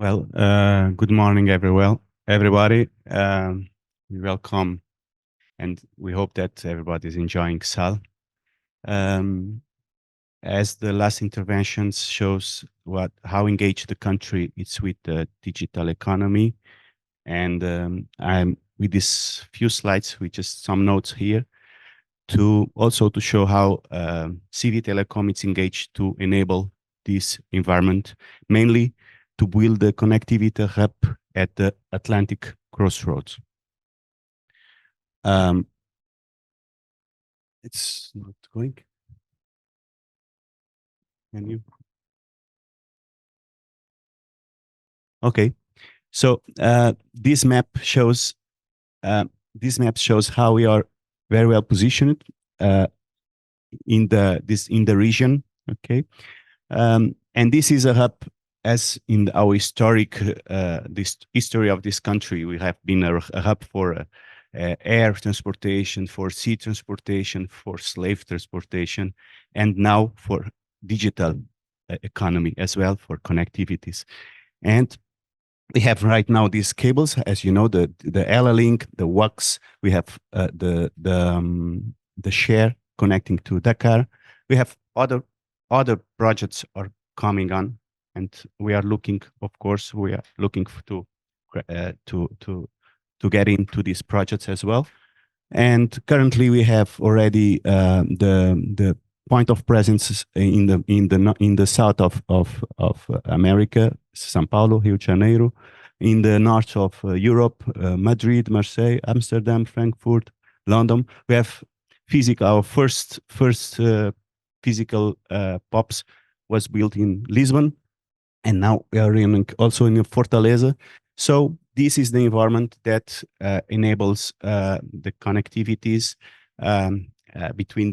Well, good morning, everybody. Welcome, and we hope that everybody is enjoying SAL. Um, as the last interventions shows how engaged the country is with the digital economy, and I'm with these few slides, with just some notes here, to also to show how CV Telecom is engaged to enable this environment, mainly to build the connectivity hub at the Atlantic crossroads. It's not going. Can you? Okay. So this map shows how we are very well positioned uh, in the region. Okay. And this is a hub, as in our this history of this country. We have been a hub for air transportation, for sea transportation, for slave transportation, and now for digital economy as well, for connectivities. And we have right now these cables, as you know, the Ella-Link, the WAX. We have the share connecting to Dakar. We have other projects are coming on, and we are looking. Of course, we are looking to get into these projects as well. And currently, we have already the point of presence in the south of America, São Paulo, Rio de Janeiro, in the north of Europe, Madrid, Marseille, Amsterdam, Frankfurt, London. We have our first physical POPs was built in Lisbon, and now we are also in Fortaleza. So this is the environment that enables the connectivities between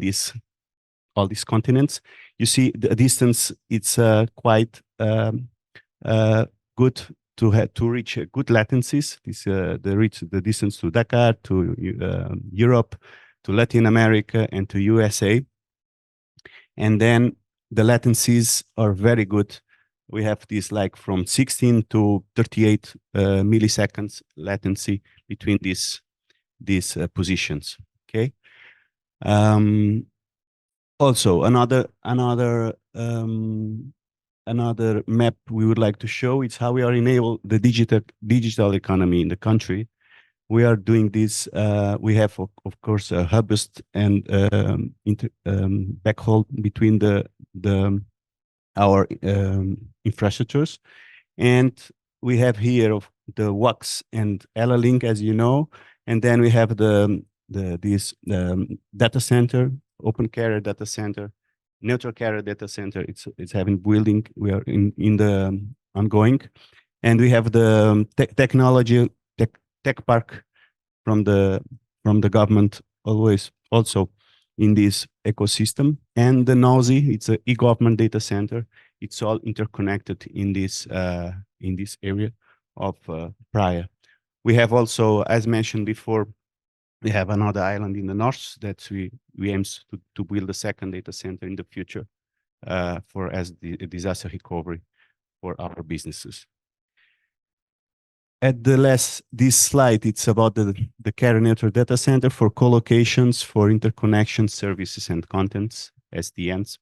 all these continents. You see the distance; it's quite good to reach good latencies. The distance to Dakar, to Europe, to Latin America, and to USA. And then the latencies are very good. We have this like from 16 to 38 milliseconds latency between these positions. Okay. Also, another map we would like to show is how we are enable the digital economy in the country. We are doing this. We have, of course, a hubist and backhaul between our infrastructures, and we have here the WAX and Ella-Link, as you know, and then we have this data center, open carrier data center, neutral carrier data center. It's having building. We are in the ongoing, and we have the technology tech park from the government always also in this ecosystem. And the NOSI, it's an e-government data center. It's all interconnected in this area of Praia. We have also, as mentioned before, we have another island in the north that we aim to build a second data center in the future for as the disaster recovery for our businesses. At this slide, it's about the carrier network data center for co-locations, for interconnection services and contents, SDNs.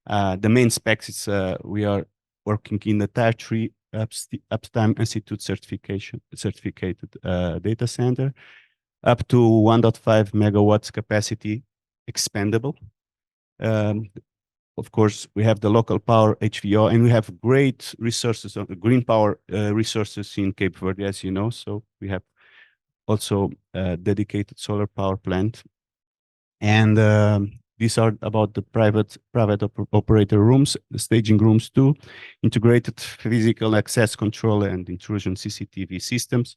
The main specs is we are working in the Tier 3 Uptime Institute certificated data center, up to 1.5 megawatts capacity expandable. Of course, we have the local power HVO, and we have great resources, green power resources in Cape Verde, as you know. So we have also a dedicated solar power plant. And these are about the private operator rooms, the staging rooms too, integrated physical access control and intrusion CCTV systems,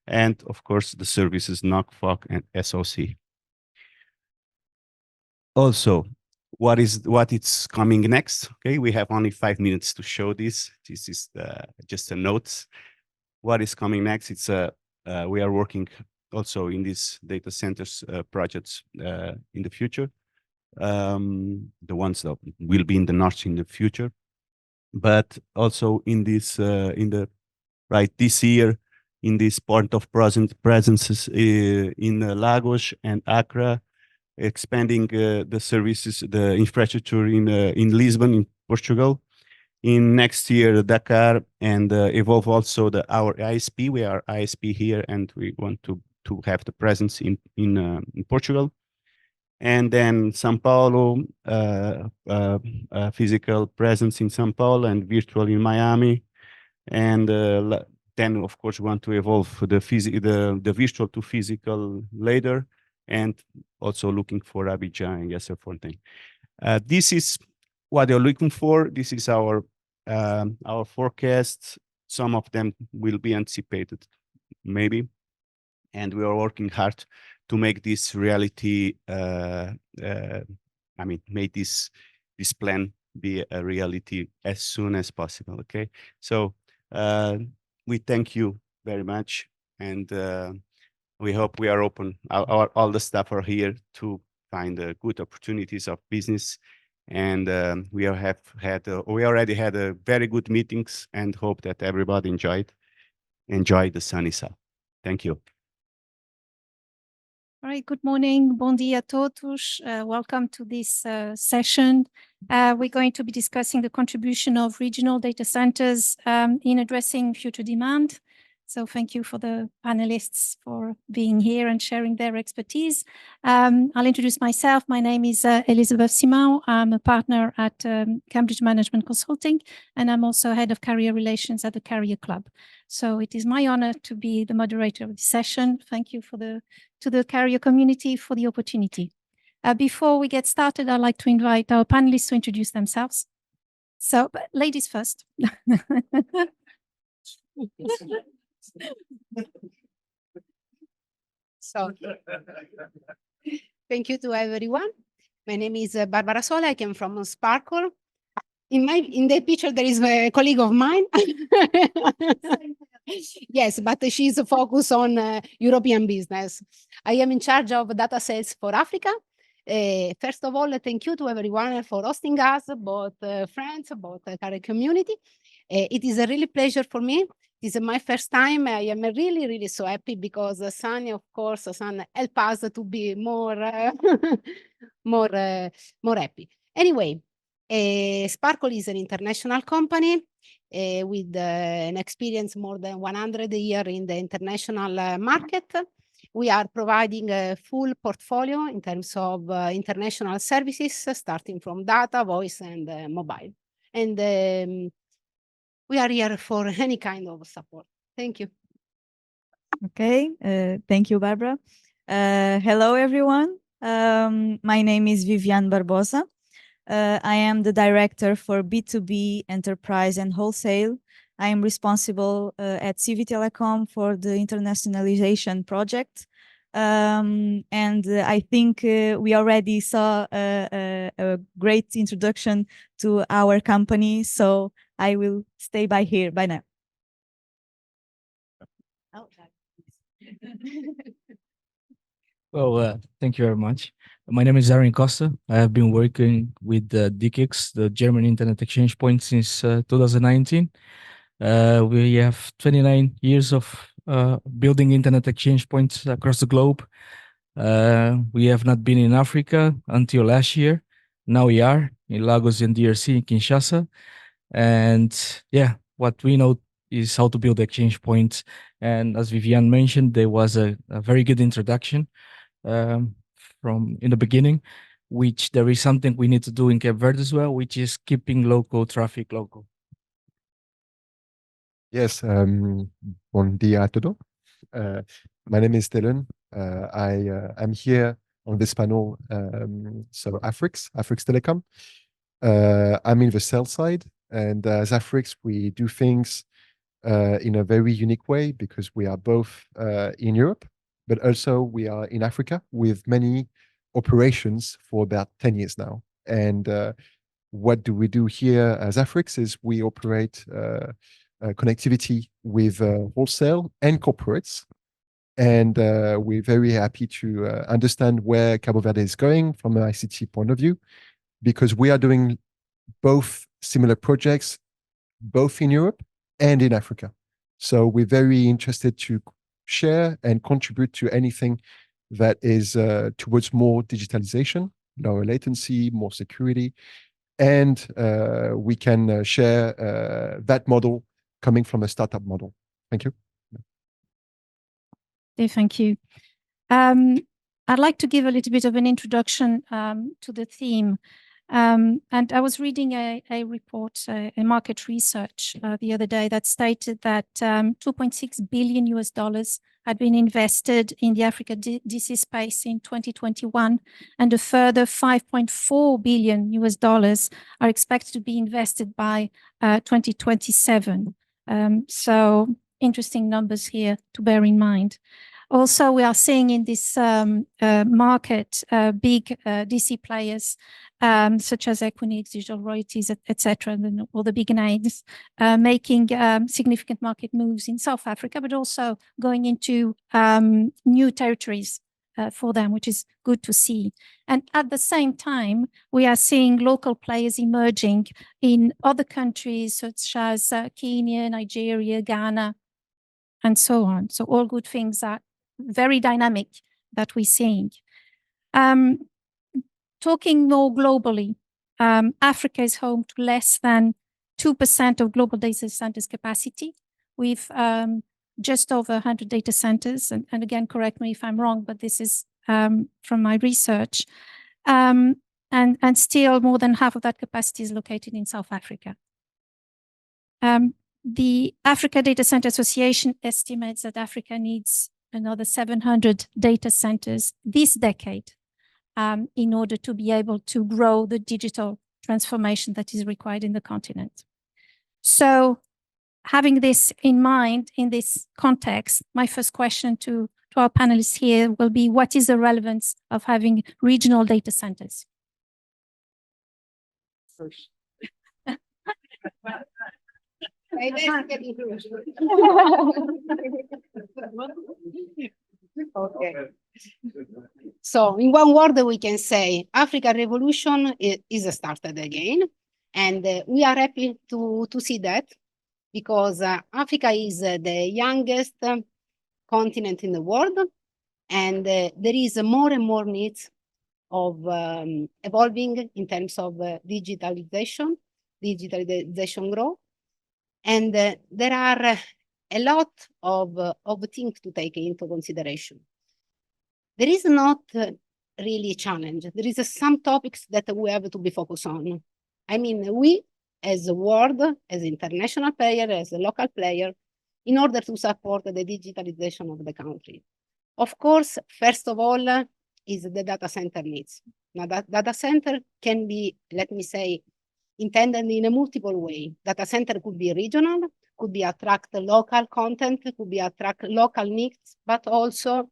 and of course the services NOC, FOC, and SOC. Also, what is coming next? Okay, we have only 5 minutes to show this. This is just a note. What is coming next? It's we are working also in these data centers projects in the future. The ones that will be in the north in the future. but also in this this year in this point of presences in Lagos and Accra, expanding the services, the infrastructure in Lisbon, in Portugal. In next year, Dakar, and evolve also our ISP. We are ISP here, and we want to have the presence in Portugal. And then São Paulo, physical presence in São Paulo and virtual in Miami. And then, of course, we want to evolve the virtual to physical later, and also looking for Abidjan and Yasserfontein. This is what they're looking for. This is our forecasts. Some of them will be anticipated, maybe, and we are working hard to make this reality. Make this plan be a reality as soon as possible. Okay, so we thank you very much, and we hope we are open. All the staff are here to find good opportunities of business, and we already had very good meetings, and hope that everybody enjoyed the sunny south. Thank you. All right, good morning. Bom dia a todos. Welcome to this session. We're going to be discussing the contribution of regional data centers in addressing future demand. So thank you for the panelists for being here and sharing their expertise. I'll introduce myself. My name is Elisabeth Simao. I'm a partner at Cambridge Management Consulting, and I'm also head of carrier relations at the Carrier Club. So it is my honor to be the moderator of this session. Thank you to the carrier community for the opportunity. Before we get started, I'd like to invite our panelists to introduce themselves. So, ladies first. So, thank you to everyone. My name is Barbara Sole. I came from Sparkle. In the picture, there is a colleague of mine. Yes, but she's focused on European business. I am in charge of data sales for Africa. First of all, thank you to everyone for hosting us, both friends, both the carrier community. It is a really pleasure for me. This is my first time. I am really, really so happy because Sunny, of course, Sun help us to be more, more happy. Anyway, Sparkle is an international company with an experience more than 100 years in the international market. We are providing a full portfolio in terms of international services, starting from data, voice, and mobile. And we are here for any kind of support. Thank you. Okay, thank you, Barbara. Hello, everyone. My name is Viviane Barbosa. I am the director for B2B Enterprise and Wholesale. I am responsible at CV Telecom for the internationalization project. And I think we already saw a great introduction to our company, so I will stay by now. Well, thank you very much. My name is Aaron Costa. I have been working with DKIX, the German Internet Exchange Point, since 2019. We have 29 years of building Internet Exchange points across the globe. We have not been in Africa until last year. Now we are in Lagos and DRC in Kinshasa. And yeah, what we know is how to build exchange points. And as Viviane mentioned, there was a very good introduction from in the beginning, which there is something we need to do in Cape Verde as well, which is keeping local traffic local. Yes, bon dia a todo. My name is Dylan. I'm here on this panel, so Afrix Telecom. I'm in the sales side, and as Afrix, we do things in a very unique way because we are both in Europe, but also we are in Africa with many operations for about 10 years now. And what do we do here as Afrix is we operate connectivity with wholesale and corporates. And we're very happy to understand where Cabo Verde is going from an ICT point of view, because we are doing both similar projects both in Europe and in Africa. So we're very interested to share and contribute to anything that is towards more digitalization, lower latency, more security, and we can share that model coming from a startup model. Thank you. Okay, thank you. I'd like to give a little bit of an introduction to the theme. And I was reading a report, a market research the other day that stated that $2.6 billion had been invested in the Africa DC space in 2021, and a further $5.4 billion are expected to be invested by 2027. So interesting numbers here to bear in mind. Also, we are seeing in this market big DC players such as Equinix, Digital Royalties, etc., and all the big names making significant market moves in South Africa, but also going into new territories for them, which is good to see. And at the same time, we are seeing local players emerging in other countries such as Kenya, Nigeria, Ghana, and so on. So all good things are very dynamic that we're seeing. Talking more globally, Africa is home to less than 2% of global data centers capacity, with just over 100 data centers. And again, correct me if I'm wrong, but this is from my research. And still more than half of that capacity is located in South Africa. The Africa Data Center Association estimates that Africa needs another 700 data centers this decade in order to be able to grow the digital transformation that is required in the continent. So having this in mind in this context, my first question to our panelists here will be, what is the relevance of having regional data centers? First. Okay. So in one word, we can say African revolution is started again. And we are happy to see that, because Africa is the youngest continent in the world. And there is more and more needs of evolving in terms of digitalization growth. And there are a lot of things to take into consideration. There is not really a challenge. There is some topics that we have to be focused on. I mean, we as a world, as international player, as a local player, in order to support the digitalization of the country. Of course, first of all, is the data center needs. Now, that data center can be, let me say, intended in a multiple way. Data center could be regional, could be attract local content, could be attract local needs, but also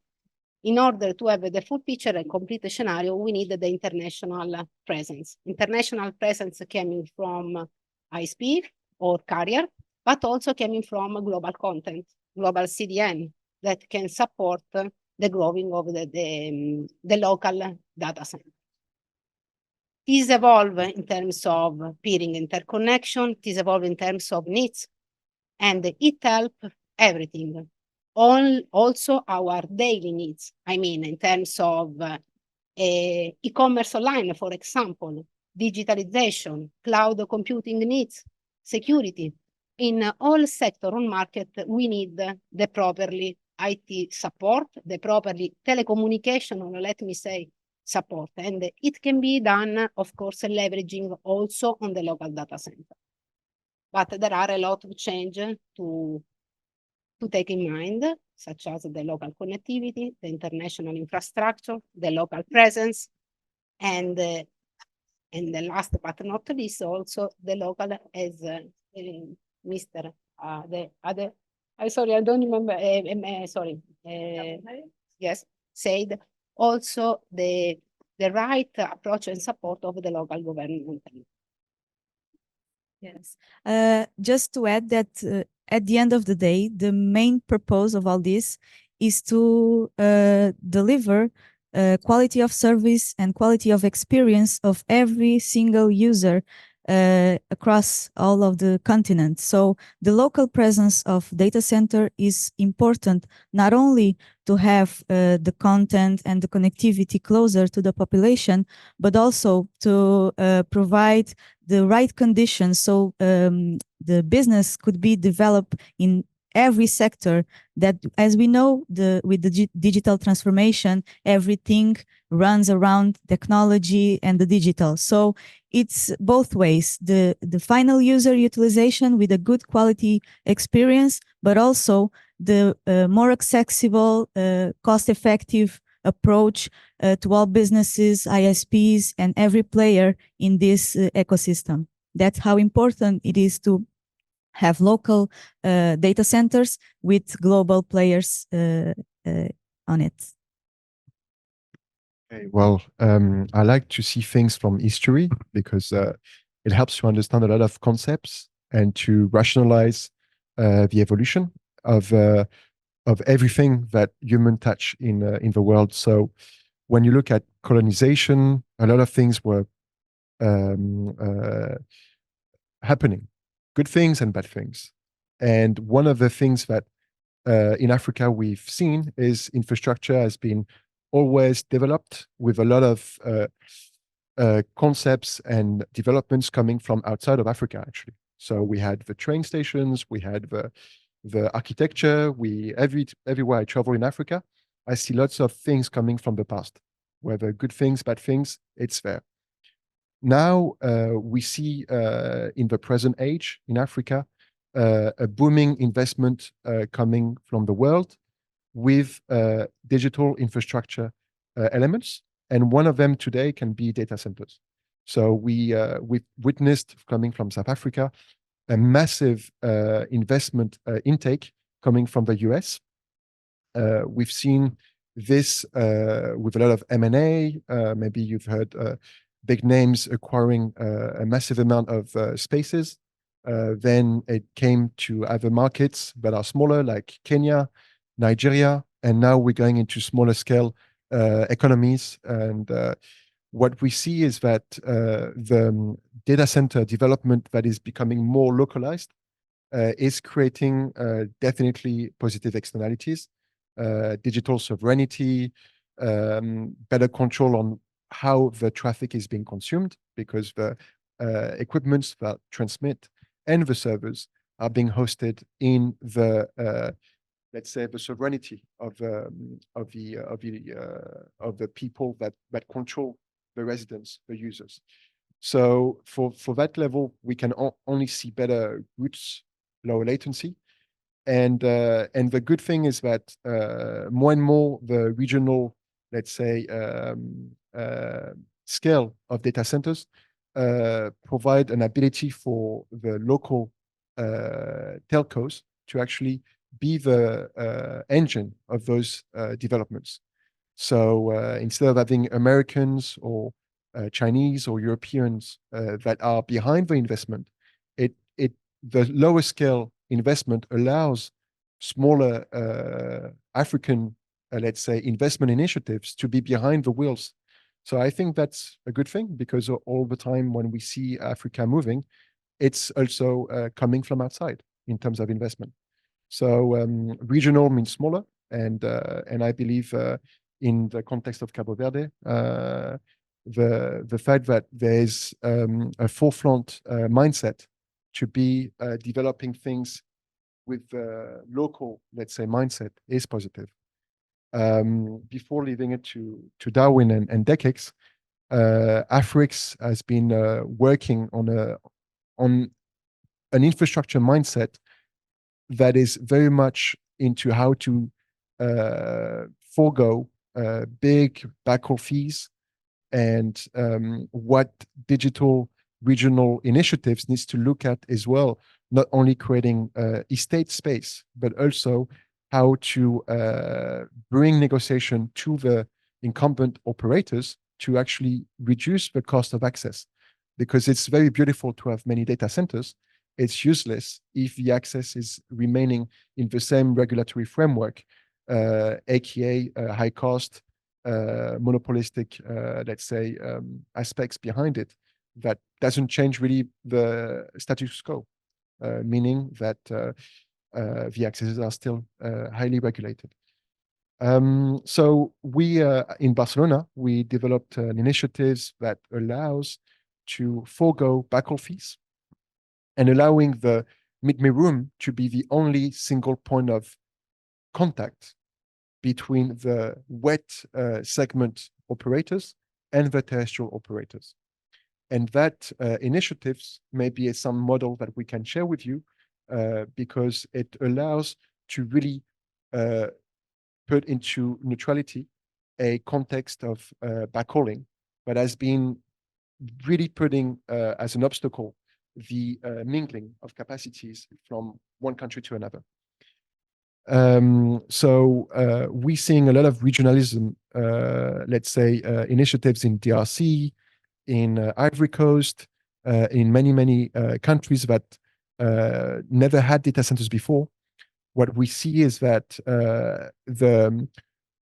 in order to have the full picture and complete scenario, we need the international presence. International presence coming from ISP or carrier, but also coming from global content, global CDN that can support the growing of the local data center. This evolve in terms of peering interconnection, this evolve in terms of needs, and it help everything. Also our daily needs. I mean, in terms of e-commerce online, for example, digitalization, cloud computing needs, security. In all sector on market, we need the properly IT support, the properly telecommunication, or let me say, support. And it can be done, of course, leveraging also on the local data center. But there are a lot of change to take in mind, such as the local connectivity, the international infrastructure, the local presence, and the last but not least, also the local as Mr. The other, I'm sorry, I don't remember, sorry, yes, said also the right approach and support of the local government. Yes. Just to add that at the end of the day, the main purpose of all this is to deliver quality of service and quality of experience of every single user across all of the continents. So the local presence of data center is important, not only to have the content and the connectivity closer to the population, but also to provide the right conditions so the business could be developed in every sector. That, as we know, with the digital transformation, everything runs around technology and the digital. So it's both ways, the final user utilization with a good quality experience, but also the more accessible, cost-effective approach to all businesses, ISPs, and every player in this ecosystem. That's how important it is to have local data centers with global players on it. Okay, well, I like to see things from history because it helps to understand a lot of concepts and to rationalize the evolution of everything that human touch in the world. So when you look at colonization, a lot of things were happening, good things and bad things. And one of the things that in Africa we've seen is infrastructure has been always developed with a lot of concepts and developments coming from outside of Africa, actually. So we had the train stations, we had the architecture. Everywhere I travel in Africa, I see lots of things coming from the past, whether good things, bad things, it's there. Now we see in the present age in Africa a booming investment coming from the world with digital infrastructure elements, and one of them today can be data centers. So we've witnessed, coming from South Africa, a massive investment intake coming from the US. We've seen this with a lot of M&A. Maybe you've heard big names acquiring a massive amount of spaces. Then it came to other markets that are smaller, like Kenya, Nigeria, and now we're going into smaller scale economies. And what we see is that the data center development that is becoming more localized is creating definitely positive externalities, digital sovereignty, better control on how the traffic is being consumed, because the equipments that transmit and the servers are being hosted in the let's say the sovereignty of the people that control the residents, the users. So for that level, we can only see better routes, lower latency, and the good thing is that more and more the regional, let's say, scale of data centers provide an ability for the local telcos to actually be the engine of those developments. So instead of having Americans or Chinese or Europeans that are behind the investment, the lower scale investment allows smaller African, let's say, investment initiatives to be behind the wheels. So I think that's a good thing, because all the time when we see Africa moving, it's also coming from outside in terms of investment. So regional means smaller, and I believe in the context of Cabo Verde, the fact that there's a forefront mindset to be developing things with local, let's say, mindset is positive. Before leaving it to Darwin and Decix, Afrix has been working on an infrastructure mindset that is very much into how to forego big backhaul fees, and what digital regional initiatives needs to look at as well, not only creating estate space, but also how to bring negotiation to the incumbent operators to actually reduce the cost of access. Because it's very beautiful to have many data centers, it's useless if the access is remaining in the same regulatory framework, aka high cost, monopolistic, let's say, aspects behind it. that doesn't change really the status quo, meaning that the accesses are still highly regulated. So we, in Barcelona, we developed an initiative that allows to forego backhaul fees and allowing the mid-me room to be the only single point of contact between the wet segment operators and the terrestrial operators. And that initiatives may be some model that we can share with you because it allows to really put into neutrality a context of backhauling, but has been really putting as an obstacle the mingling of capacities from one country to another. So we're seeing a lot of regionalism, let's say, initiatives in DRC, in Ivory Coast, in many countries that never had data centers before. What we see is that the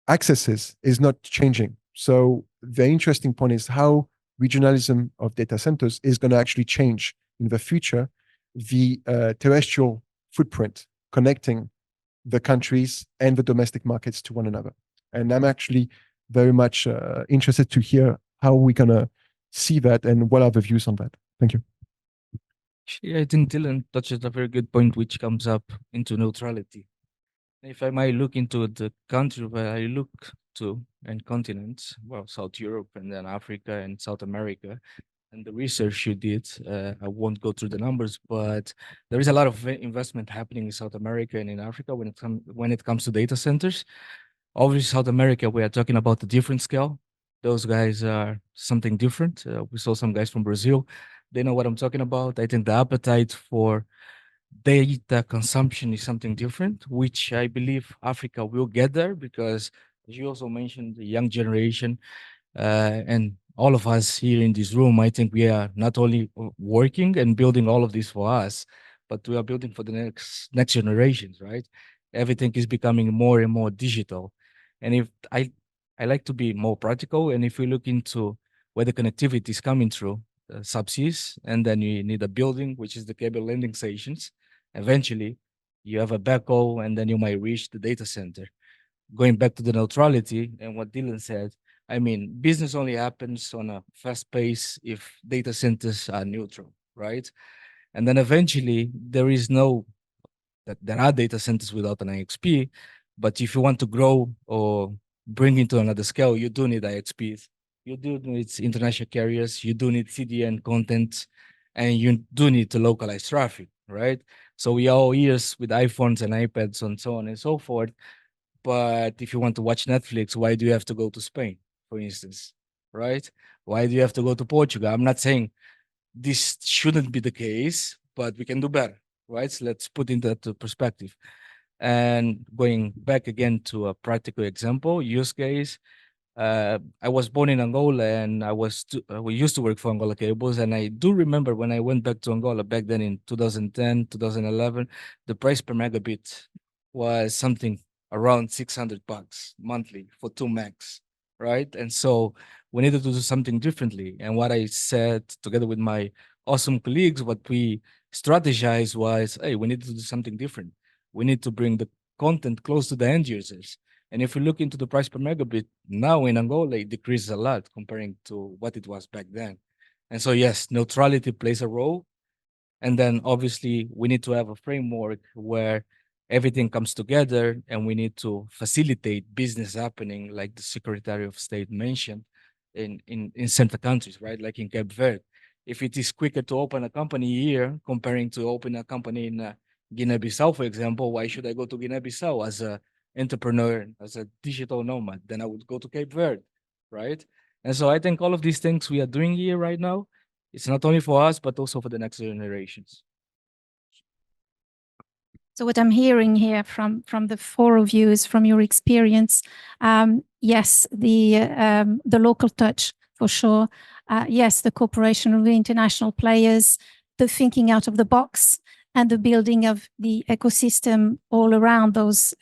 accesses is not changing. So the interesting point is how regionalism of data centers is going to actually change in the future the terrestrial footprint connecting the countries and the domestic markets to one another. And I'm actually very much interested to hear how we're going to see that and what are the views on that. Thank you. I think Dylan touches a very good point, which comes up into neutrality. If I might look into the country where I look to and continents, well, South Europe and then Africa and South America, and the research you did, I won't go through the numbers, but there is a lot of investment happening in South America and in Africa when it comes to data centers. Obviously, South America, we are talking about a different scale. Those guys are something different. We saw some guys from Brazil. They know what I'm talking about. I think the appetite for data consumption is something different, which I believe Africa will get there because, as you also mentioned, the young generation and all of us here in this room, I think we are not only working and building all of this for us, but we are building for the next generations, right? Everything is becoming more and more digital. And if I like to be more practical, and if we look into where the connectivity is coming through, subseas, and then you need a building, which is the cable landing stations. Eventually, you have a backhaul, and then you might reach the data center. Going back to the neutrality and what Dylan said, I mean, business only happens on a fast pace if data centers are neutral, right? And then eventually, there are data centers without an IXP, but if you want to grow or bring into another scale, you do need IXPs. You do need international carriers, you do need CDN content, and you do need to localize traffic, right? So we are all ears with iPhones and iPads and so on and so forth. But if you want to watch Netflix, why do you have to go to Spain, for instance, right? Why do you have to go to Portugal? I'm not saying this shouldn't be the case, but we can do better, right? So let's put into that perspective. And going back again to a practical example, use case, I was born in Angola and we used to work for Angola Cables. And I do remember when I went back to Angola back then in 2010, 2011, the price per megabit was something around $600 monthly for 2 megs, right? And so we needed to do something differently. And what I said together with my awesome colleagues, what we strategized was, hey, we need to do something different. We need to bring the content close to the end users. And if we look into the price per megabit now in Angola, it decreases a lot comparing to what it was back then. And so, yes, neutrality plays a role. And then obviously we need to have a framework where everything comes together and we need to facilitate business happening, like the Secretary of State mentioned in certain countries, right? Like in Cabo Verde. If it is quicker to open a company here comparing to open a company in Guinea-Bissau, for example, why should I go to Guinea-Bissau as a entrepreneur, as a digital nomad? Then I would go to Cape Verde, right? And so I think all of these things we are doing here right now, it's not only for us, but also for the next generations. So what I'm hearing here from the four of you is from your experience, yes, the local touch for sure. Yes, the cooperation of the international players, the thinking out of the box, and the building of the ecosystem all around those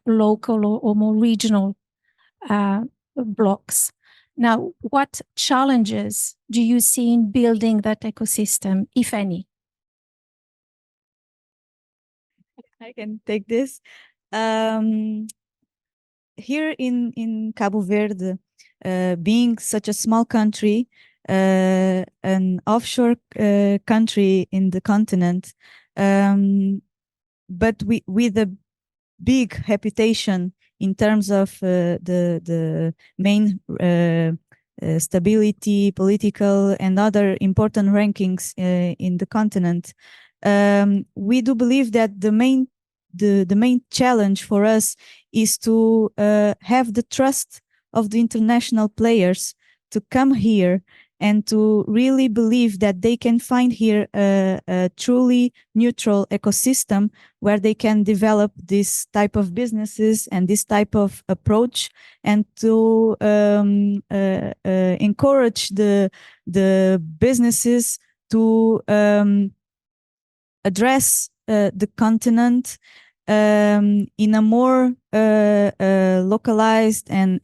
local or more regional blocks. Now, what challenges do you see in building that ecosystem, if any? I can take this. Here in Cabo Verde, being such a small country, an offshore country in the continent, but with a big reputation in terms of the main stability, political, and other important rankings in the continent. We do believe that the main challenge for us is to have the trust of the international players to come here and to really believe that they can find here a truly neutral ecosystem where they can develop this type of businesses and this type of approach, and to encourage the businesses to address the continent in a more localized and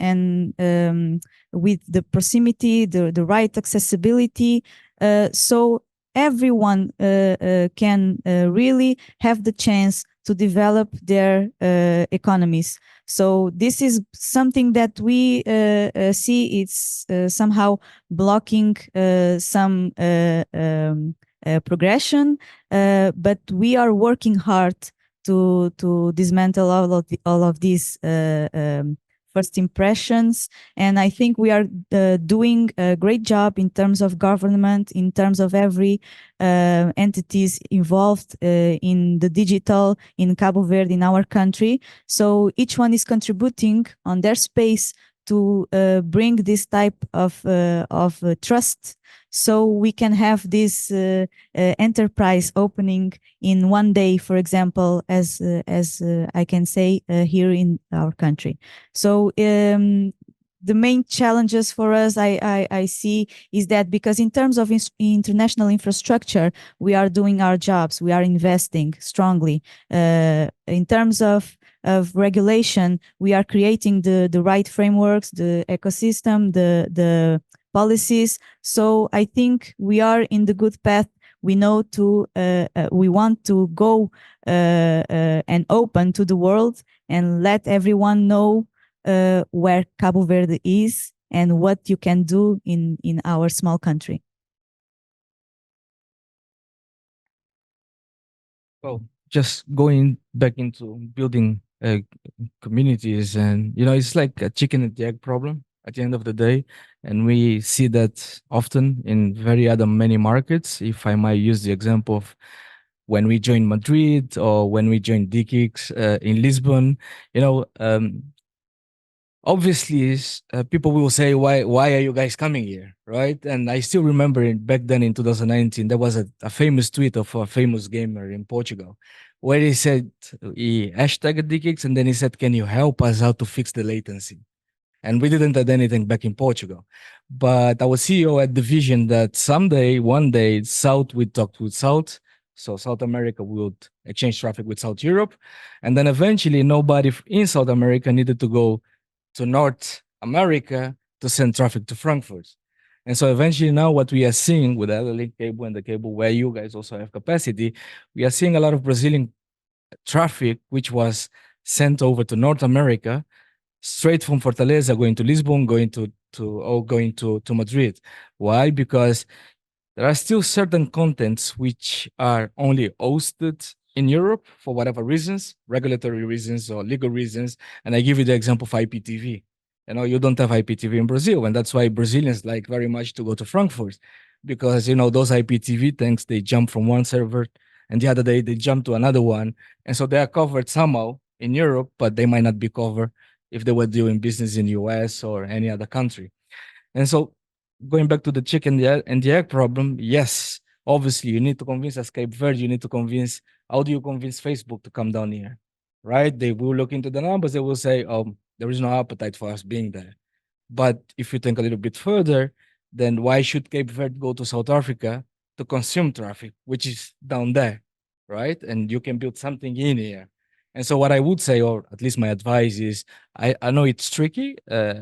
with the proximity, the right accessibility, so everyone can really have the chance to develop their economies. So this is something that we see it's somehow blocking some progression, but we are working hard to dismantle all of these first impressions, and I think we are doing a great job in terms of government, in terms of every entities involved in the digital in Cabo Verde, in our country. So each one is contributing on their space to bring this type of trust, so we can have this enterprise opening in one day, for example, as I can say here in our country. So the main challenges for us I see is that because in terms of international infrastructure, we are doing our jobs, we are investing strongly. In terms of regulation, we are creating the right frameworks, the ecosystem, the policies. So I think we are in the good path. We know we want to go and open to the world and let everyone know where Cabo Verde is and what you can do in our small country. Well, just going back into building communities, and it's like a chicken and the egg problem at the end of the day, and we see that often in many markets. If I might use the example of when we joined Madrid or when we joined DKIX in Lisbon, obviously people will say, why are you guys coming here, right? And I still remember back then in 2019 there was a famous tweet of a famous gamer in Portugal where he said, he hashtagged DKIX, and then he said, can you help us how to fix the latency? And we didn't add anything back in Portugal, but our CEO had the vision that one day South would talk with South, so South America would exchange traffic with South Europe, and then eventually nobody in South America needed to go to North America to send traffic to Frankfurt. And so eventually now what we are seeing with the LLink cable and the cable where you guys also have capacity, we are seeing a lot of Brazilian traffic which was sent over to North America, straight from Fortaleza, going to Lisbon, going to Madrid. Why? Because there are still certain contents which are only hosted in Europe for whatever reasons, regulatory reasons or legal reasons. And I give you the example of IPTV. You don't have IPTV in Brazil, and that's why Brazilians like very much to go to Frankfurt, because those IPTV tanks, they jump from one server and the other day they jump to another one, and so they are covered somehow in Europe, but they might not be covered if they were doing business in US or any other country. And so going back to the chicken and the egg problem, yes, obviously you need to convince as Cape Verde, you need to convince, how do you convince Facebook to come down here, right? They will look into the numbers, they will say, there is no appetite for us being there. But if you think a little bit further, then why should Cape Verde go to South Africa to consume traffic, which is down there, right? And you can build something in here. And so what I would say, or at least my advice is, I know it's tricky. I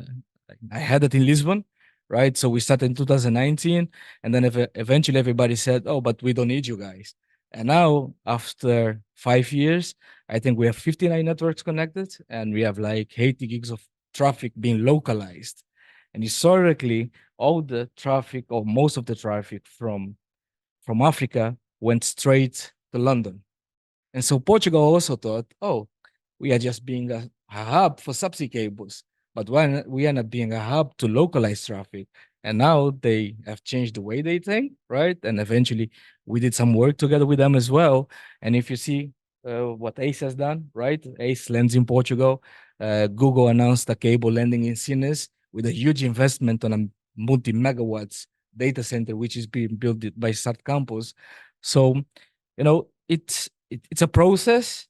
had it in Lisbon, right? So we started in 2019, and then eventually everybody said, oh, but we don't need you guys. And now, after 5 years, I think we have 59 networks connected, and we have like 80 gigs of traffic being localized. And historically, all the traffic, or most of the traffic from Africa went straight to London. And so Portugal also thought, oh, we are just being a hub for subsea cables. But when we end up being a hub to localize traffic, and now they have changed the way they think, right? And eventually we did some work together with them as well. And if you see what ACE has done, right? ACE lands in Portugal. Google announced a cable landing in Sines with a huge investment on a multi-megawatts data center, which is being built by Start Campus. So, it's a process,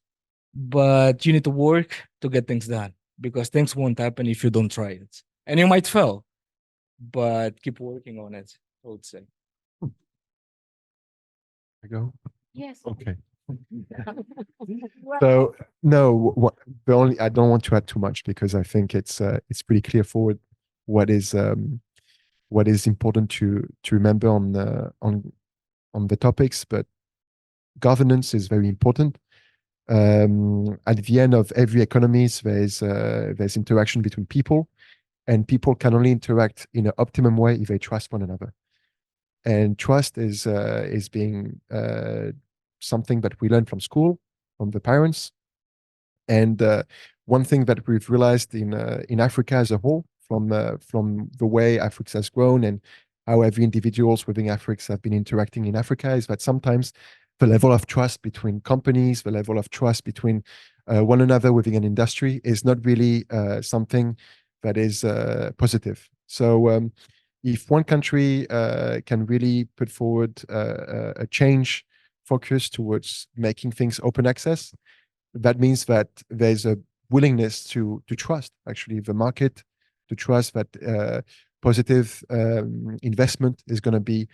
but you need to work to get things done, because things won't happen if you don't try it. And you might fail, but keep working on it, I would say. I go. Yes. Okay. So no, I don't want to add too much, because I think it's pretty clear forward what is important to remember on the topics. But governance is very important. At the end of every economy, there's interaction between people, and people can only interact in an optimum way if they trust one another. And trust is being something that we learn from school, from the parents. And one thing that we've realized in Africa as a whole, from the way Africa has grown and how every individuals within Africa have been interacting in Africa, is that sometimes the level of trust between companies, the level of trust between one another within an industry, is not really something that is positive. So if one country can really put forward a change focus towards making things open access, that means that there's a willingness to trust actually the market, to trust that positive investment is going to be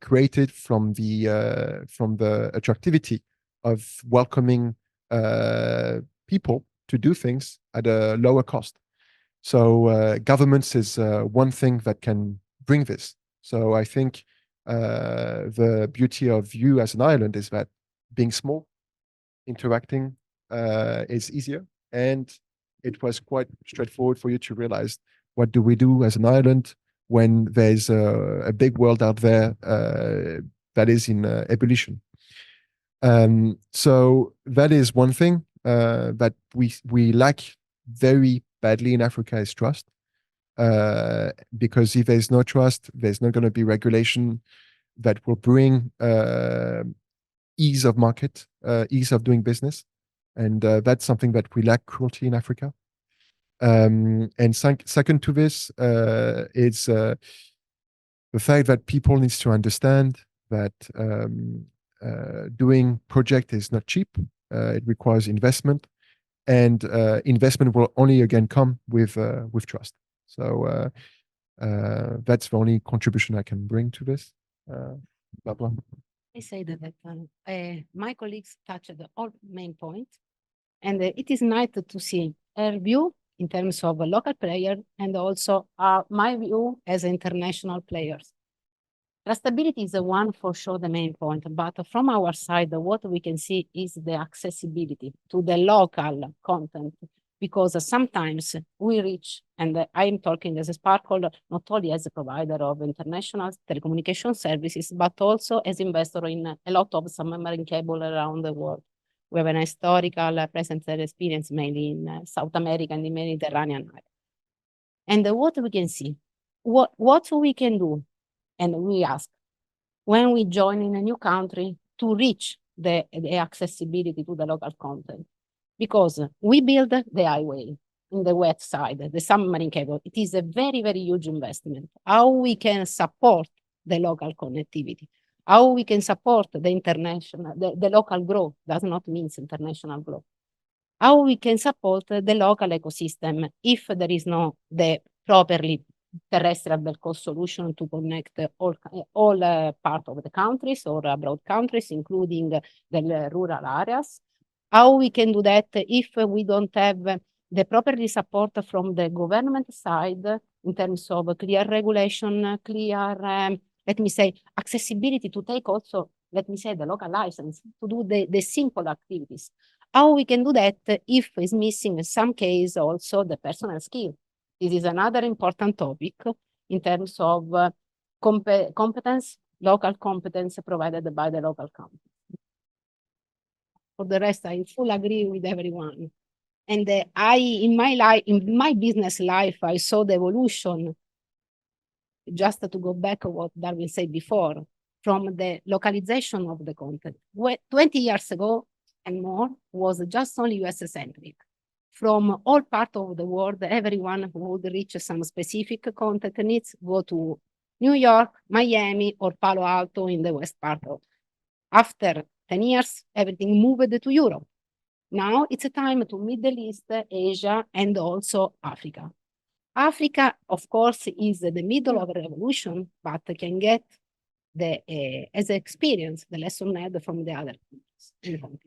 created from the attractivity of welcoming people to do things at a lower cost. So governments is one thing that can bring this. So I think the beauty of you as an island is that being small, interacting is easier, and it was quite straightforward for you to realize, what do we do as an island when there's a big world out there that is in evolution. So that is one thing that we lack very badly in Africa, is trust. Because if there's no trust, there's not going to be regulation that will bring ease of market, ease of doing business. And that's something that we lack cruelty in Africa. And second to this is the fact that people need to understand that doing project is not cheap. It requires investment, and investment will only again come with trust. So that's the only contribution I can bring to this. Blah, blah. I say that my colleagues touched all main points, and it is nice to see her view in terms of a local player, and also my view as international players. Trustability is the one for sure the main point, but from our side, what we can see is the accessibility to the local content, because sometimes we reach, and I'm talking as a Sparkle, not only as a provider of international telecommunication services, but also as investor in a lot of submarine cable around the world. We have an historical presence and experience mainly in South America and the Mediterranean area. And what we can see, what we can do, and we ask, when we join in a new country, to reach the accessibility to the local content. Because we build the highway in the west side, the submarine cable. It is a very, very huge investment. How we can support the local connectivity? How we can support the international, the local growth does not mean international growth. How we can support the local ecosystem if there is no the properly terrestrial backhaul solution to connect all part of the countries or abroad countries, including the rural areas. How we can do that if we don't have the properly support from the government side in terms of clear regulation, clear, let me say, accessibility to take also, let me say, the local license to do the simple activities. How we can do that if is missing in some case also the personal skill? This is another important topic in terms of competence, local competence provided by the local company. For the rest, I fully agree with everyone. And in my business life, I saw the evolution, just to go back to what Darwin said before, from the localization of the content. 20 years ago and more was just only US-centric. From all parts of the world, everyone who would reach some specific content needs go to New York, Miami, or Palo Alto in the west part of. After 10 years, everything moved to Europe. Now it's a time to Middle East, Asia, and also Africa. Africa, of course, is the middle of a revolution, but can get as an experience the lesson learned from the other countries.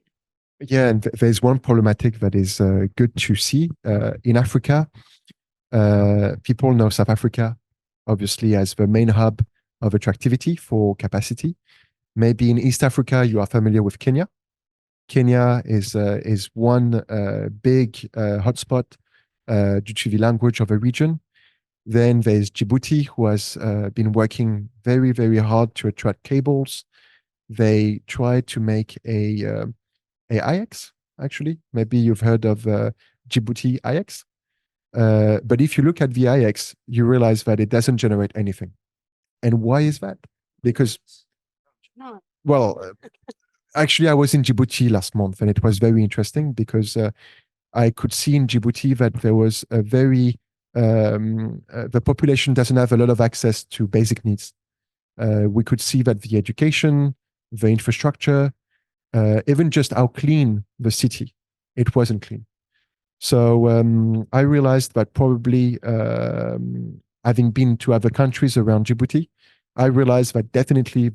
Yeah, and there's one problematic that is good to see. In Africa, people know South Africa, obviously, as the main hub of attractivity for capacity. Maybe in East Africa, you are familiar with Kenya. Kenya is one big hotspot due to the language of the region. Then there's Djibouti, who has been working very, very hard to attract cables. They try to make a IX, actually. Maybe you've heard of Djibouti IX. But if you look at the IX, you realize that it doesn't generate anything. And why is that? Because, well, actually, I was in Djibouti last month, and it was very interesting because I could see in Djibouti that there was a very, the population doesn't have a lot of access to basic needs. We could see that the education, the infrastructure, even just how clean the city, it wasn't clean. So I realized that probably having been to other countries around Djibouti, I realized that definitely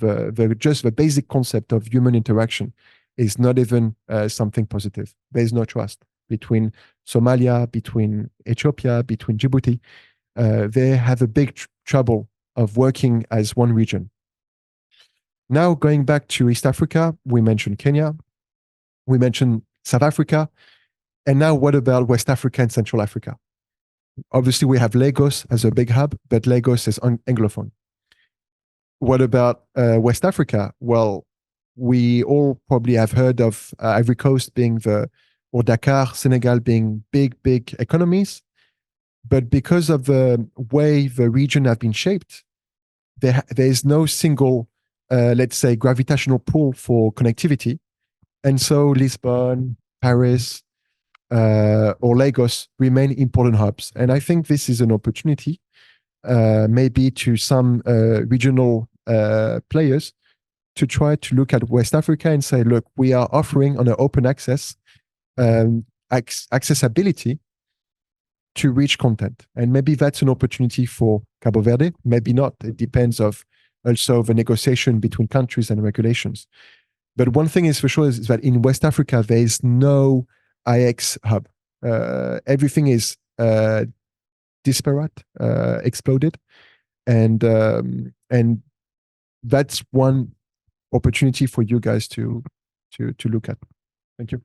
just the basic concept of human interaction is not even something positive. There's no trust between Somalia, between Ethiopia, between Djibouti. They have a big trouble of working as one region. Now, going back to East Africa, we mentioned Kenya, we mentioned South Africa, and now what about West Africa and Central Africa? Obviously, we have Lagos as a big hub, but Lagos is Anglophone. What about West Africa? Well, we all probably have heard of Ivory Coast or Dakar, Senegal being big, big economies. But because of the way the region have been shaped, there is no single let's say, gravitational pull for connectivity. And so Lisbon, Paris, or Lagos remain important hubs. And I think this is an opportunity, maybe to some regional players to try to look at West Africa and say, look, we are offering on an open access accessibility to reach content. And maybe that's an opportunity for Cabo Verde, maybe not. It depends of also the negotiation between countries and regulations. But one thing is for sure is that in West Africa, there is no IX hub. Everything is disparate, exploded. And that's one opportunity for you guys to look at. Thank you.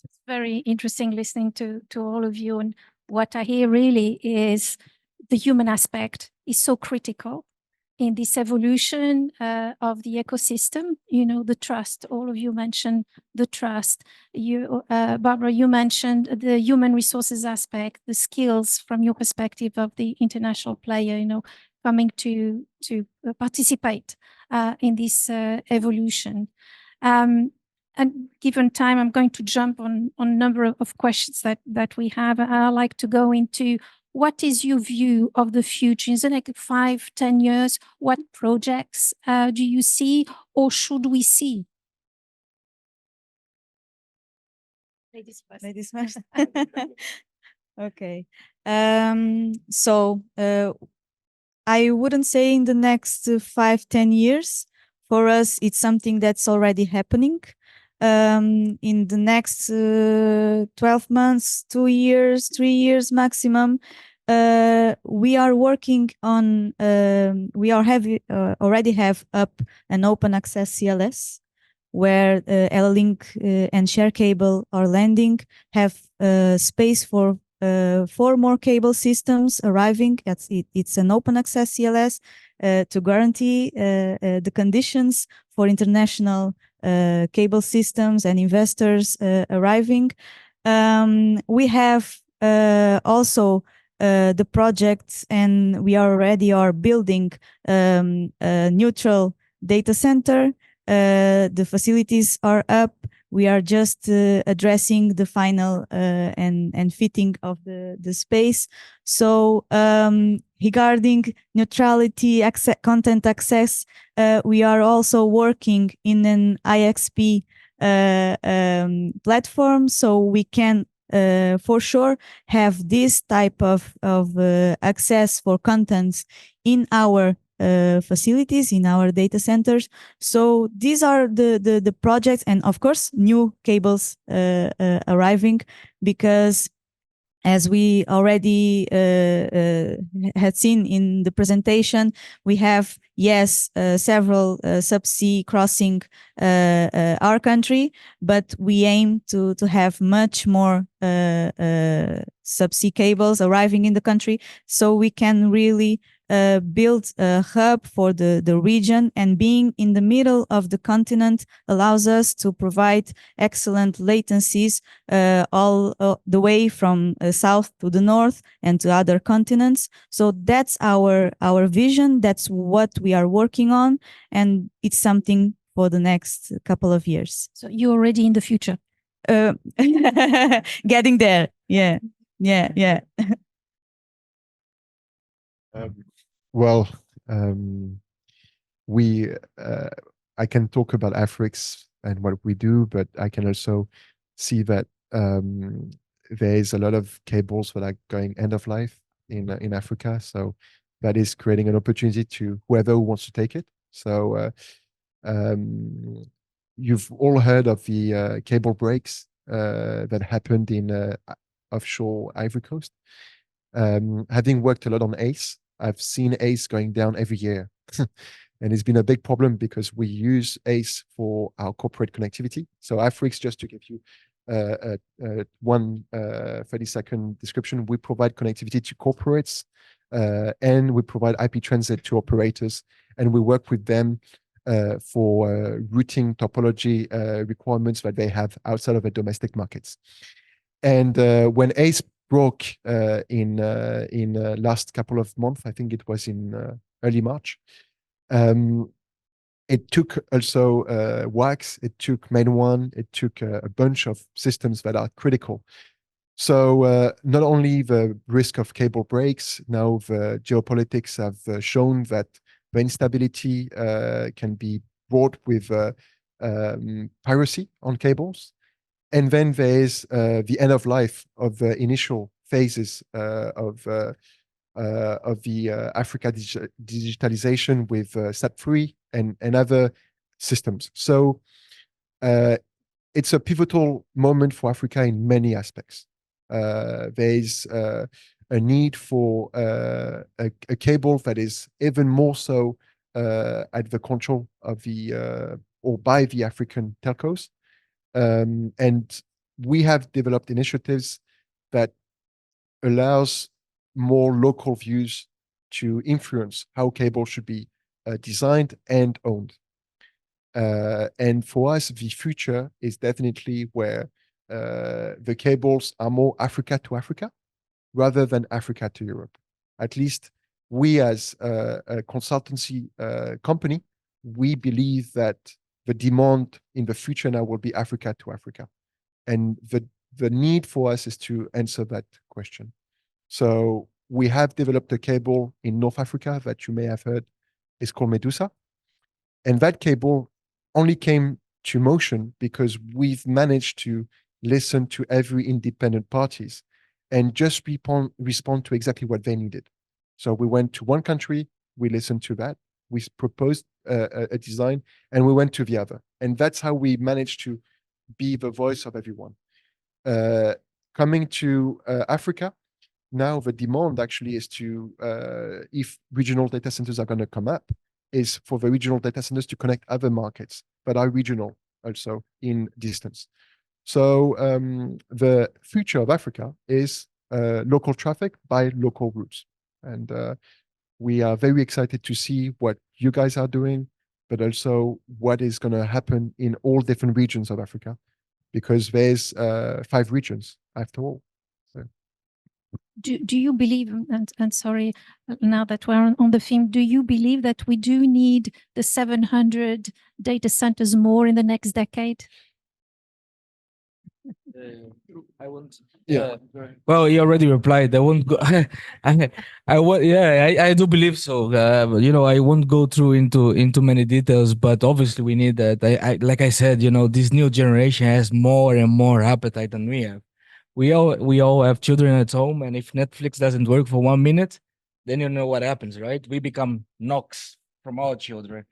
It's very interesting listening to all of you. And what I hear really is the human aspect is so critical in this evolution of the ecosystem. You know, the trust. All of you mentioned the trust. You, Barbara, you mentioned the human resources aspect, the skills from your perspective of the international player, you know, coming to participate in this evolution. And given time, I'm going to jump on a number of questions that we have. I'd like to go into what is your view of the future? In the next 5-10 years, what projects do you see or should we see? Ladies first. Okay. So I wouldn't say in the next 5-10 years. For us, it's something that's already happening. in the next 12 months, 2 years, 3 years maximum, we are working on, already have up an open access CLS where L-Link and share cable are landing, have space for 4 more cable systems arriving. It's an open access CLS to guarantee the conditions for international cable systems and investors arriving. We have also the projects, and we already are building a neutral data center. The facilities are up. We are just addressing the final and fitting of the space. So regarding neutrality, content access, we are also working in an IXP platform, so we can for sure have this type of access for contents in our facilities, in our data centers. So these are the projects, and of course new cables arriving, because as we already had seen in the presentation, we have, yes, several subsea crossing our country, but we aim to have much more subsea cables arriving in the country, so we can really build a hub for the region, and being in the middle of the continent allows us to provide excellent latencies all the way from south to the north and to other continents. So that's our vision. That's what we are working on, and it's something for the next couple of years. So you're already in the future. Getting there. Yeah. Well, I can talk about Afrix and what we do, but I can also see that there is a lot of cables that are going end of life in Africa. So that is creating an opportunity to whoever wants to take it. So you've all heard of the cable breaks that happened in offshore Ivory Coast. Having worked a lot on ACE, I've seen ACE going down every year. And it's been a big problem because we use ACE for our corporate connectivity. So Afrix, just to give you one 30-second description, we provide connectivity to corporates and we provide IP transit to operators, and we work with them for routing topology requirements that they have outside of their domestic markets. And when ACE broke in last couple of months, I think it was in early March, it took also WAX, it took Main One, it took a bunch of systems that are critical. So not only the risk of cable breaks, now the geopolitics have shown that the instability can be brought with piracy on cables. And then there is the end of life of the initial phases of the Africa digitalization with SAT3 and other systems. So it's a pivotal moment for Africa in many aspects. There is a need for a cable that is even more so at the control of the or by the African telcos. And we have developed initiatives that allows more local views to influence how cable should be designed and owned. And for us, the future is definitely where the cables are more Africa to Africa rather than Africa to Europe. At least we as a consultancy company, we believe that the demand in the future now will be Africa to Africa. And the need for us is to answer that question. So we have developed a cable in North Africa that you may have heard is called Medusa. And that cable only came to motion because we've managed to listen to every independent parties and just respond to exactly what they needed. So we went to one country, we listened to that, we proposed a design, and we went to the other. And that's how we managed to be the voice of everyone. Coming to Africa, now the demand actually is to, if regional data centers are going to come up, is for the regional data centers to connect other markets that are regional also in distance. So the future of Africa is local traffic by local routes. And we are very excited to see what you guys are doing, but also what is going to happen in all different regions of Africa, because there's 5 regions after all. So. Do you believe, and sorry, now that we're on the theme, do you believe that we do need the 700 data centers more in the next decade? I won't. Yeah. Well, he already replied. I won't go. I do believe so. I won't go through into many details, but obviously we need that. Like I said, this new generation has more and more appetite than we have. We all have children at home, and if Netflix doesn't work for 1 minute, then you know what happens, right? We become knocks from our children,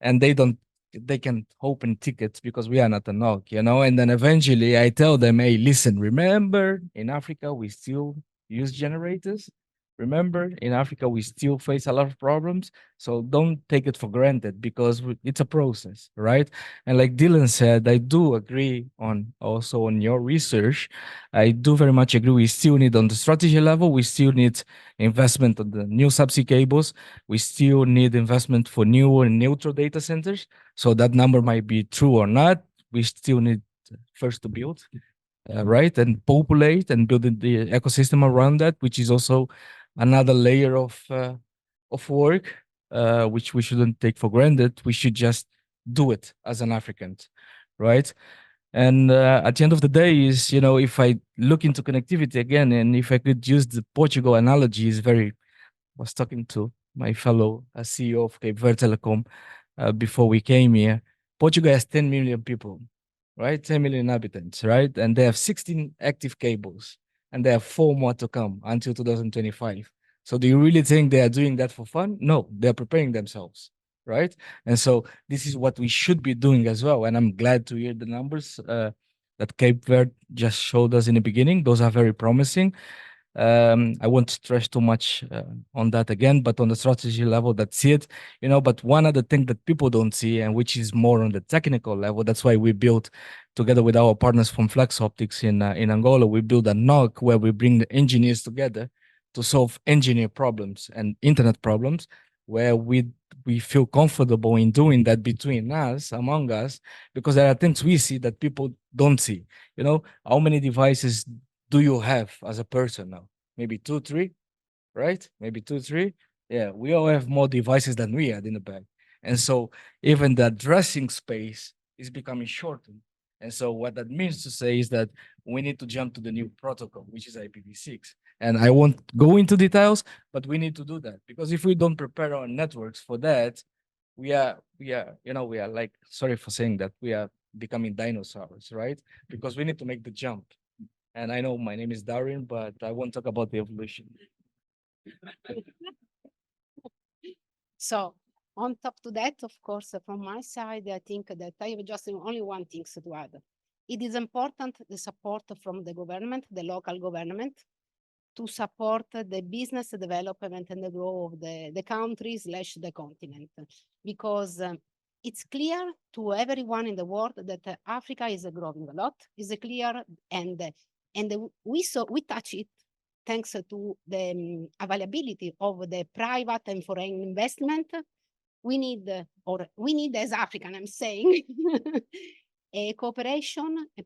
and they can open tickets because we are not a knock, and then eventually I tell them, hey, listen, remember in Africa we still use generators. Remember, in Africa, we still face a lot of problems. So don't take it for granted, because it's a process, right? And like Dylan said, I do agree on your research. I do very much agree. We still need, on the strategy level, we still need investment on the new subsea cables. We still need investment for new and neutral data centers. So that number might be true or not. We still need first to build, right? And populate and build the ecosystem around that, which is also another layer of work, which we shouldn't take for granted. We should just do it as an African, right? And at the end of the day is, if I look into connectivity again, and if I could use the Portugal analogy, I was talking to my fellow CEO of Cabo Verde Telecom before we came here. Portugal has 10 million people, right? 10 million inhabitants, right? And they have 16 active cables, and they have 4 more to come until 2025. So do you really think they are doing that for fun? No, they're preparing themselves, right? And so this is what we should be doing as well. And I'm glad to hear the numbers that Cape Verde just showed us in the beginning. Those are very promising. I won't stress too much on that again, but on the strategy level, that's it. But one other thing that people don't see, and which is more on the technical level, that's why we built, together with our partners from Flex Optics in Angola, we built a NOC where we bring the engineers together to solve engineer problems and internet problems, where we feel comfortable in doing that between us, among us, because there are things we see that people don't see. How many devices do you have as a person now? Maybe 2, 3, right? Maybe 2, 3. Yeah, we all have more devices than we had in the bag. And so even the addressing space is becoming shortened. And so what that means to say is that we need to jump to the new protocol, which is IPv6. And I won't go into details, but we need to do that, because if we don't prepare our networks for that, we are like, sorry for saying that, we are becoming dinosaurs, right? Because we need to make the jump. And I know my name is Darren, but I won't talk about the evolution. So on top to that, of course, from my side, I think that I have just only one thing to add. It is important, the support from the government, the local government, to support the business development and the growth of the country / the continent. Because it's clear to everyone in the world that Africa is growing a lot, is clear, and we touch it thanks to the availability of the private and foreign investment. We need as African, I'm saying, a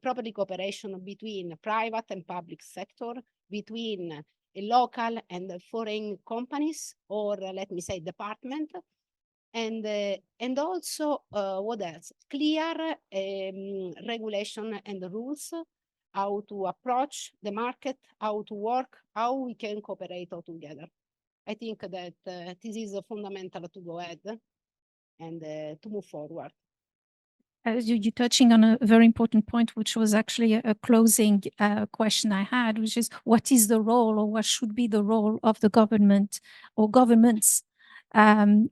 property cooperation between private and public sector, between local and foreign companies, or let me say department, and also what else? Clear regulation and rules, how to approach the market, how to work, how we can cooperate all together. I think that this is fundamental to go ahead and to move forward. You're touching on a very important point, which was actually a closing question I had, which is what is the role, or what should be the role of the government or governments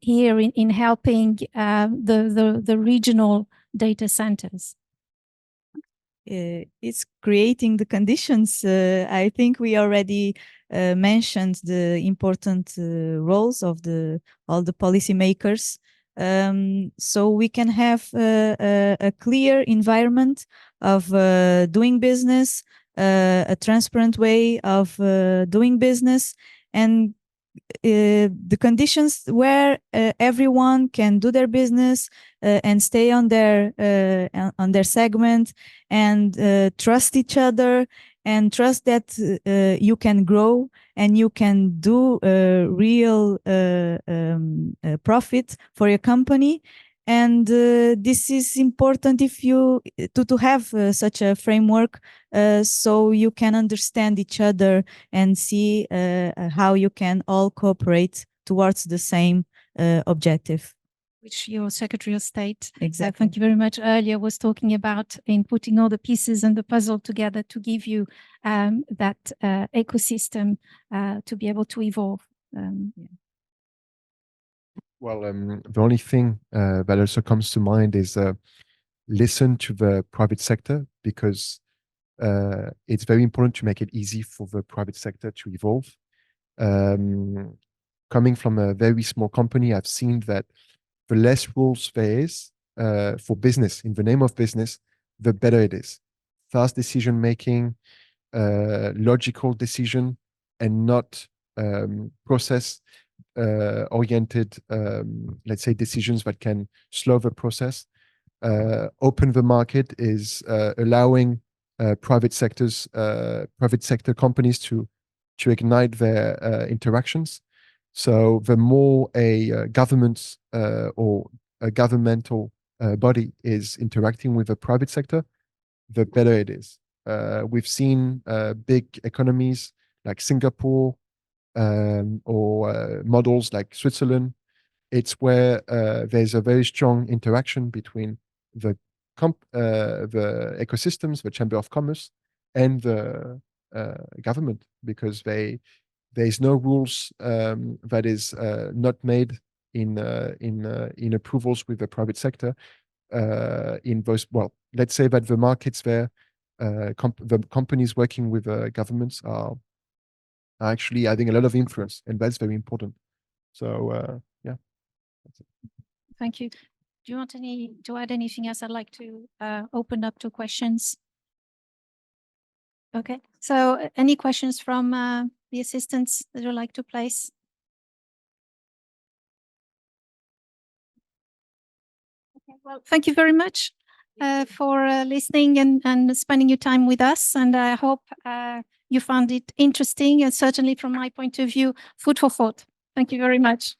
here in helping the regional data centers? it's creating the conditions. I think we already mentioned the important roles of all the policymakers. So we can have a clear environment of doing business, a transparent way of doing business, and the conditions where everyone can do their business and stay on their segment and trust each other and trust that you can grow and you can do real profit for your company. And this is important if you to have such a framework so you can understand each other and see how you can all cooperate towards the same objective. Which your Secretary of State, Exactly. thank you very much, earlier was talking about in putting all the pieces and the puzzle together to give you that ecosystem to be able to evolve. Well, the only thing that also comes to mind is listen to the private sector, because it's very important to make it easy for the private sector to evolve. Coming from a very small company, I've seen that the less rules there is for business, in the name of business, the better it is. Fast decision making, logical decision, and not process oriented, let's say, decisions that can slow the process. Open the market is allowing private sector companies to ignite their interactions. So the more a government or a governmental body is interacting with the private sector, the better it is. We've seen big economies like Singapore or models like Switzerland. It's where there's a very strong interaction between the ecosystems, the Chamber of Commerce, and the government, because there's no rules that is not made in approvals with the private sector. In those, well, let's say that the markets there, the companies working with governments are actually having a lot of influence, and that's very important. So yeah. Thank you. Do you want to add anything else? I'd like to open up to questions. Okay, so any questions from the assistants that you'd like to place? Okay, well, thank you very much for listening and spending your time with us. And I hope you found it interesting, and certainly from my point of view, food for thought. Thank you very much.